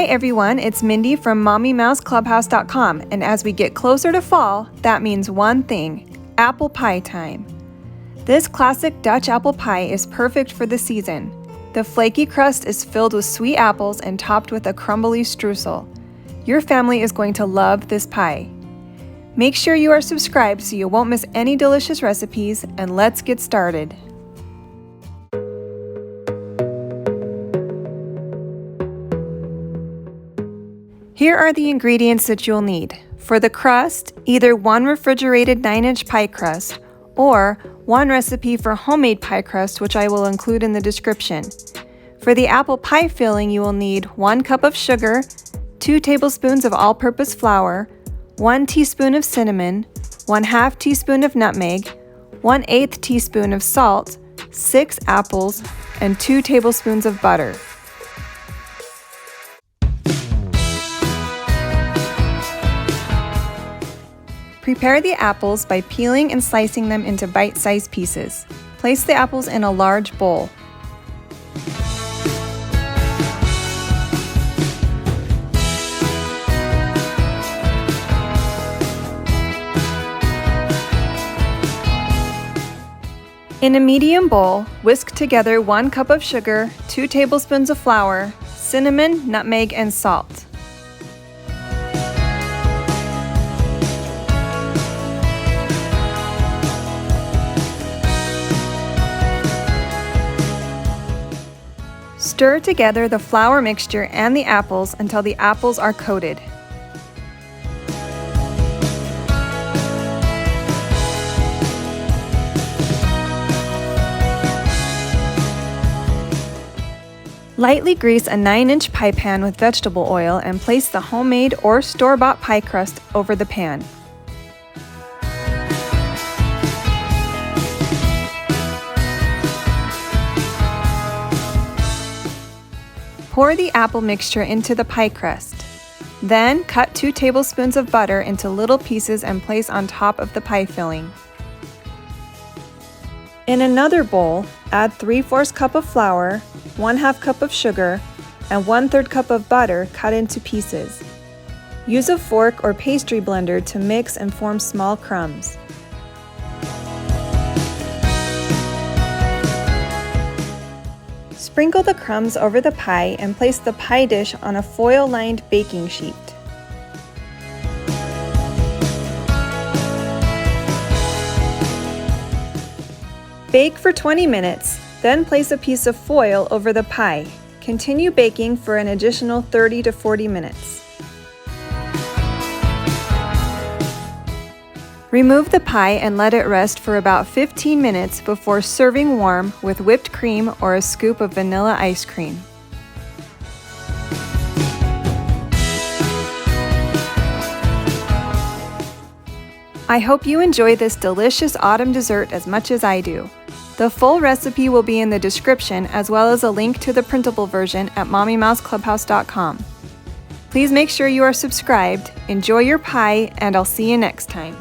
everyone, it's Mindy from MommyMouseClubhouse.com, and as we get closer to fall, that means one thing: apple pie time. This classic Dutch apple pie is perfect for the season. The flaky crust is filled with sweet apples and topped with a crumbly streusel. Your family is going to love this pie. Make sure you are subscribed so you won't miss any delicious recipes, and let's get started. Here are the ingredients that you'll need. For the crust, either one refrigerated 9-inch pie crust or one recipe for homemade pie crust, which I will include in the description. For the apple pie filling, you will need 1 cup of sugar, 2 tablespoons of all-purpose flour, 1 teaspoon of cinnamon, 1/2 teaspoon of nutmeg, 1/8 teaspoon of salt, 6 apples, and 2 tablespoons of butter. Prepare the apples by peeling and slicing them into bite-sized pieces. Place the apples in a large bowl. In a medium bowl, whisk together 1 cup of sugar, 2 tablespoons of flour, cinnamon, nutmeg, and salt. Stir together the flour mixture and the apples until the apples are coated. Lightly grease a 9-inch pie pan with vegetable oil and place the homemade or store-bought pie crust over the pan. Pour the apple mixture into the pie crust. Then cut 2 tablespoons of butter into little pieces and place on top of the pie filling. In another bowl, add 3/4 cup of flour, 1/2 cup of sugar, and 1/3 cup of butter cut into pieces. Use a fork or pastry blender to mix and form small crumbs. Sprinkle the crumbs over the pie and place the pie dish on a foil-lined baking sheet. Bake for 20 minutes, then place a piece of foil over the pie. Continue baking for an additional 30 to 40 minutes. Remove the pie and let it rest for about 15 minutes before serving warm with whipped cream or a scoop of vanilla ice cream. I hope you enjoy this delicious autumn dessert as much as I do. The full recipe will be in the description, as well as a link to the printable version at MommyMouseClubhouse.com. Please make sure you are subscribed, enjoy your pie, and I'll see you next time.